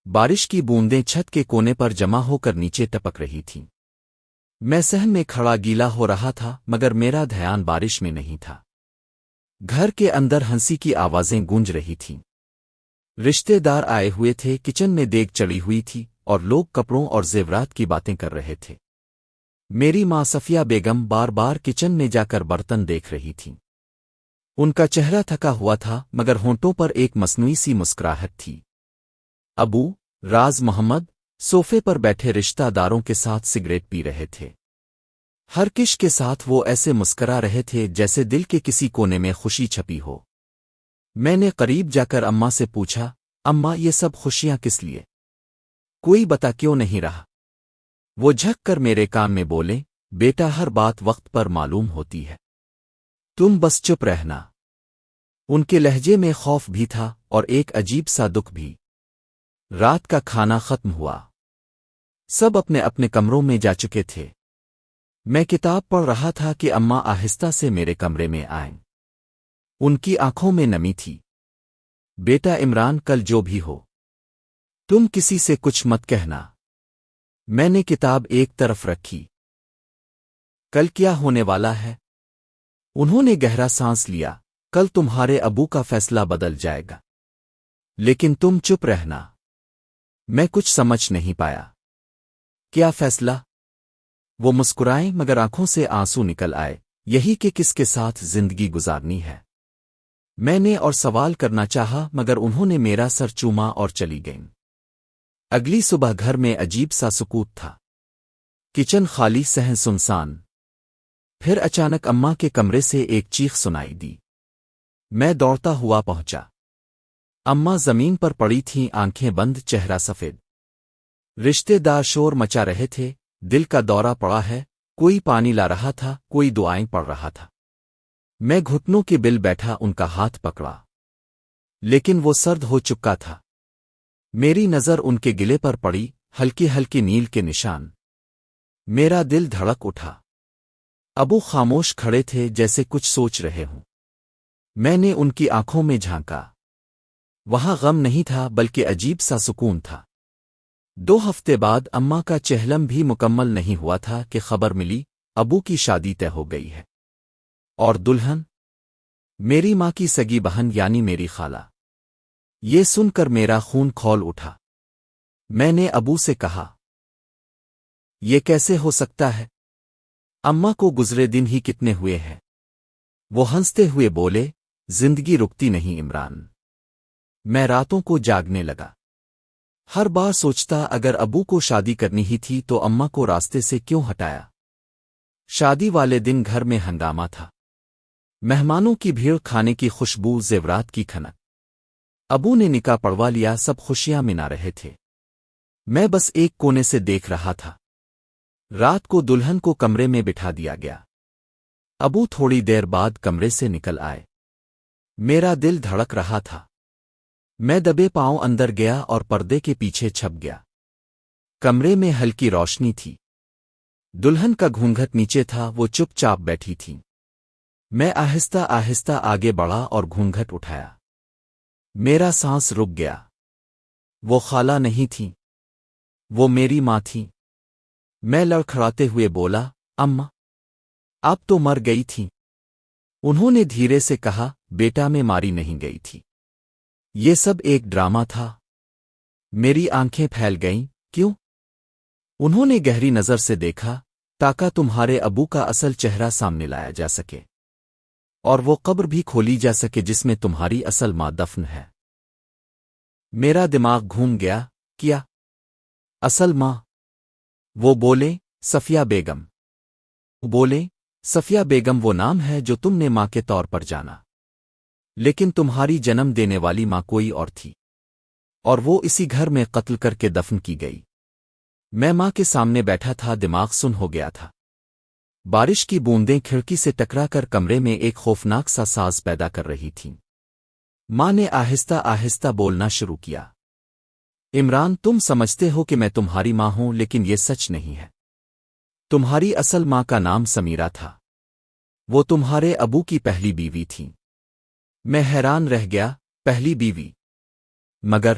بارش کی بوندیں چھت کے کونے پر جمع ہو کر نیچے ٹپک رہی تھیں۔ میں صحن میں کھڑا گیلا ہو رہا تھا مگر میرا دھیان بارش میں نہیں تھا۔ گھر کے اندر ہنسی کی آوازیں گونج رہی تھیں۔ رشتے دار آئے ہوئے تھے، کچن میں دیگ چڑھی ہوئی تھی اور لوگ کپڑوں اور زیورات کی باتیں کر رہے تھے۔ میری ماں صفیہ بیگم بار بار کچن میں جا کر برتن دیکھ رہی تھیں۔ ان کا چہرہ تھکا ہوا تھا مگر ہونٹوں پر ایک مصنوعی سی مسکراہٹ تھی۔ ابو راز محمد صوفے پر بیٹھے رشتہ داروں کے ساتھ سگریٹ پی رہے تھے۔ ہر کش کے ساتھ وہ ایسے مسکرا رہے تھے جیسے دل کے کسی کونے میں خوشی چھپی ہو۔ میں نے قریب جا کر اماں سے پوچھا، اماں یہ سب خوشیاں کس لیے؟ کوئی بتا کیوں نہیں رہا؟ وہ جھک کر میرے کان میں بولے، بیٹا ہر بات وقت پر معلوم ہوتی ہے، تم بس چپ رہنا۔ ان کے لہجے میں خوف بھی تھا اور ایک عجیب سا دکھ بھی۔ رات کا کھانا ختم ہوا، سب اپنے اپنے کمروں میں جا چکے تھے۔ میں کتاب پڑھ رہا تھا کہ اماں آہستہ سے میرے کمرے میں آئیں۔ ان کی آنکھوں میں نمی تھی۔ بیٹا عمران، کل جو بھی ہو تم کسی سے کچھ مت کہنا۔ میں نے کتاب ایک طرف رکھی۔ کل کیا ہونے والا ہے؟ انہوں نے گہرا سانس لیا، کل تمہارے ابو کا فیصلہ بدل جائے گا، لیکن تم چپ رہنا۔ میں کچھ سمجھ نہیں پایا۔ کیا فیصلہ؟ وہ مسکرائیں مگر آنکھوں سے آنسو نکل آئے۔ یہی کہ کس کے ساتھ زندگی گزارنی ہے۔ میں نے اور سوال کرنا چاہا مگر انہوں نے میرا سر چوما اور چلی گئیں۔ اگلی صبح گھر میں عجیب سا سکوت تھا۔ کچن خالی، صحن سنسان۔ پھر اچانک اماں کے کمرے سے ایک چیخ سنائی دی۔ میں دوڑتا ہوا پہنچا۔ اماں زمین پر پڑی تھیں، آنکھیں بند، چہرہ سفید۔ رشتے دار شور مچا رہے تھے، دل کا دورہ پڑا ہے۔ کوئی پانی لا رہا تھا، کوئی دعائیں پڑھ رہا تھا۔ میں گھٹنوں کے بل بیٹھا، ان کا ہاتھ پکڑا، لیکن وہ سرد ہو چکا تھا۔ میری نظر ان کے گلے پر پڑی، ہلکی ہلکی نیل کے نشان۔ میرا دل دھڑک اٹھا۔ ابو خاموش کھڑے تھے جیسے کچھ سوچ رہے ہوں۔ میں نے ان کی آنکھوں میں جھانکا۔ وہاں غم نہیں تھا بلکہ عجیب سا سکون تھا۔ 2 ہفتے بعد اماں کا چہلم بھی مکمل نہیں ہوا تھا کہ خبر ملی، ابو کی شادی طے ہو گئی ہے۔ اور دلہن؟ میری ماں کی سگی بہن یعنی میری خالہ۔ یہ سن کر میرا خون کھول اٹھا۔ میں نے ابو سے کہا، یہ کیسے ہو سکتا ہے؟ اماں کو گزرے دن ہی کتنے ہوئے ہیں؟ وہ ہنستے ہوئے بولے، زندگی رکتی نہیں عمران۔ میں راتوں کو جاگنے لگا۔ ہر بار سوچتا اگر ابو کو شادی کرنی ہی تھی تو اماں کو راستے سے کیوں ہٹایا؟ شادی والے دن گھر میں ہنگامہ تھا۔ مہمانوں کی بھیڑ، کھانے کی خوشبو، زیورات کی کھنک۔ ابو نے نکاح پڑھوا لیا، سب خوشیاں منا رہے تھے۔ میں بس ایک کونے سے دیکھ رہا تھا۔ رات کو دلہن کو کمرے میں بٹھا دیا گیا۔ ابو تھوڑی دیر بعد کمرے سے نکل آئے۔ میرا دل دھڑک رہا تھا۔ میں دبے پاؤں اندر گیا اور پردے کے پیچھے چھپ گیا۔ کمرے میں ہلکی روشنی تھی۔ دلہن کا گھونگھٹ نیچے تھا، وہ چپ چاپ بیٹھی تھی۔ میں آہستہ آہستہ آگے بڑھا اور گھونگھٹ اٹھایا۔ میرا سانس رک گیا۔ وہ خالہ نہیں تھی، وہ میری ماں تھی۔ میں لڑکھڑاتے ہوئے بولا، اماں، آپ تو مر گئی تھیں۔ انہوں نے دھیرے سے کہا، بیٹا میں ماری نہیں گئی تھی، یہ سب ایک ڈرامہ تھا۔ میری آنکھیں پھیل گئیں۔ کیوں؟ انہوں نے گہری نظر سے دیکھا، تاکہ تمہارے ابو کا اصل چہرہ سامنے لایا جا سکے، اور وہ قبر بھی کھولی جا سکے جس میں تمہاری اصل ماں دفن ہے۔ میرا دماغ گھوم گیا۔ کیا اصل ماں؟ وہ بولے، صفیہ بیگم۔ بولے، صفیہ بیگم وہ نام ہے جو تم نے ماں کے طور پر جانا، لیکن تمہاری جنم دینے والی ماں کوئی اور تھی، اور وہ اسی گھر میں قتل کر کے دفن کی گئی۔ میں ماں کے سامنے بیٹھا تھا، دماغ سن ہو گیا تھا۔ بارش کی بوندیں کھڑکی سے ٹکرا کر کمرے میں ایک خوفناک سا ساز پیدا کر رہی تھیں۔ ماں نے آہستہ آہستہ بولنا شروع کیا، عمران، تم سمجھتے ہو کہ میں تمہاری ماں ہوں، لیکن یہ سچ نہیں ہے۔ تمہاری اصل ماں کا نام سمیرہ تھا، وہ تمہارے ابو کی پہلی بیوی تھی۔ میں حیران رہ گیا، پہلی بیوی؟ مگر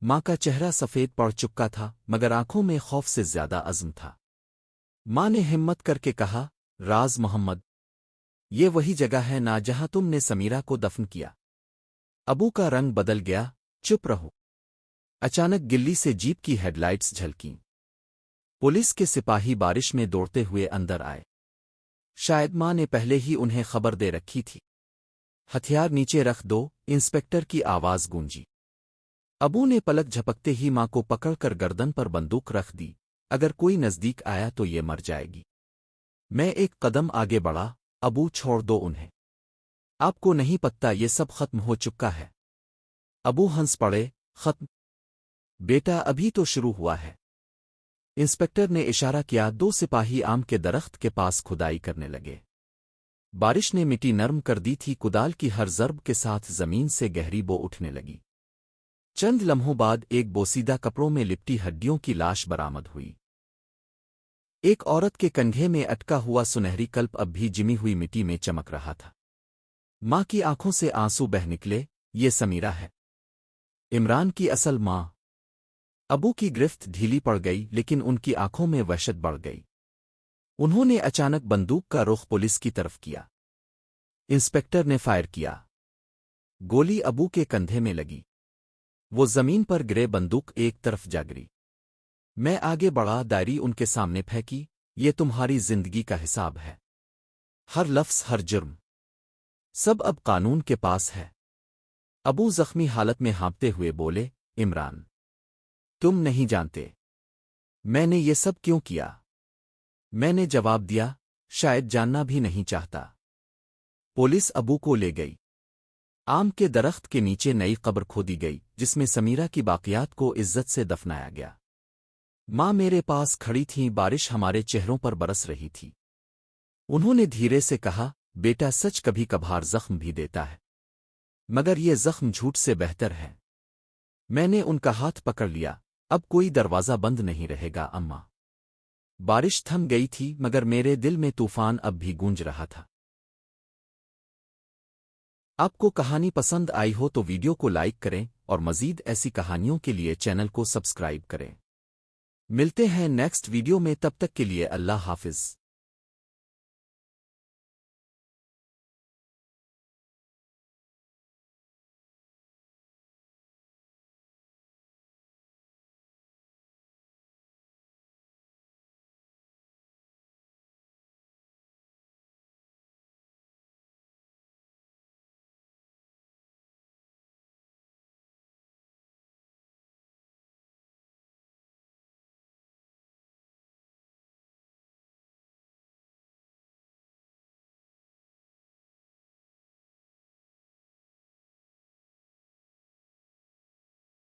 ماں کا چہرہ سفید پڑ چکا تھا مگر آنکھوں میں خوف سے زیادہ عزم تھا۔ ماں نے ہمت کر کے کہا، راز محمد، یہ وہی جگہ ہے نا جہاں تم نے سمیرہ کو دفن کیا؟ ابو کا رنگ بدل گیا۔ چپ رہو۔ اچانک گلی سے جیپ کی ہیڈ لائٹس جھلکیں۔ پولیس کے سپاہی بارش میں دوڑتے ہوئے اندر آئے۔ شاید ماں نے پہلے ہی انہیں خبر دے رکھی تھی۔ ہتھیار نیچے رکھ دو، انسپکٹر کی آواز گونجی۔ ابو نے پلک جھپکتے ہی ماں کو پکڑ کر گردن پر بندوق رکھ دی۔ اگر کوئی نزدیک آیا تو یہ مر جائے گی۔ میں ایک قدم آگے بڑھا، ابو چھوڑ دو انہیں۔ آپ کو نہیں پتہ یہ سب ختم ہو چکا ہے۔ ابو ہنس پڑے، ختم؟ بیٹا ابھی تو شروع ہوا ہے۔ انسپکٹر نے اشارہ کیا۔ دو سپاہی آم کے درخت کے پاس کھدائی کرنے لگے۔ بارش نے مٹی نرم کر دی تھی، کدال کی ہر ضرب کے ساتھ زمین سے گہری بو اٹھنے لگی۔ چند لمحوں بعد ایک بوسیدہ کپڑوں میں لپٹی ہڈیوں کی لاش برآمد ہوئی۔ ایک عورت کے کندھے میں اٹکا ہوا سنہری کلپ اب بھی جمی ہوئی مٹی میں چمک رہا تھا۔ ماں کی آنکھوں سے آنسو بہہ نکلے۔ یہ سمیرہ ہے، عمران کی اصل ماں۔ ابو کی گرفت ڈھیلی پڑ گئی لیکن ان کی آنکھوں میں وحشت بڑھ گئی۔ انہوں نے اچانک بندوق کا رخ پولیس کی طرف کیا۔ انسپکٹر نے فائر کیا۔ گولی ابو کے کندھے میں لگی۔ وہ زمین پر گرے، بندوق ایک طرف جا گری۔ میں آگے بڑھا، ڈائری ان کے سامنے پھینکی۔ یہ تمہاری زندگی کا حساب ہے، ہر لفظ، ہر جرم، سب اب قانون کے پاس ہے۔ ابو زخمی حالت میں ہانپتے ہوئے بولے، عمران، تم نہیں جانتے میں نے یہ سب کیوں کیا؟ میں نے جواب دیا، شاید جاننا بھی نہیں چاہتا۔ پولیس ابو کو لے گئی۔ آم کے درخت کے نیچے نئی قبر کھودی گئی جس میں سمیرہ کی باقیات کو عزت سے دفنایا گیا۔ ماں میرے پاس کھڑی تھیں، بارش ہمارے چہروں پر برس رہی تھی۔ انہوں نے دھیرے سے کہا، بیٹا سچ کبھی کبھار زخم بھی دیتا ہے، مگر یہ زخم جھوٹ سے بہتر ہے۔ میں نے ان کا ہاتھ پکڑ لیا۔ اب کوئی دروازہ بند نہیں رہے گا اماں۔ بارش تھم گئی تھی مگر میرے دل میں طوفان اب بھی گونج رہا تھا۔ آپ کو کہانی پسند آئی ہو تو ویڈیو کو لائک کریں اور مزید ایسی کہانیوں کے لیے چینل کو سبسکرائب کریں۔ ملتے ہیں نیکسٹ ویڈیو میں، تب تک کے لیے اللہ حافظ۔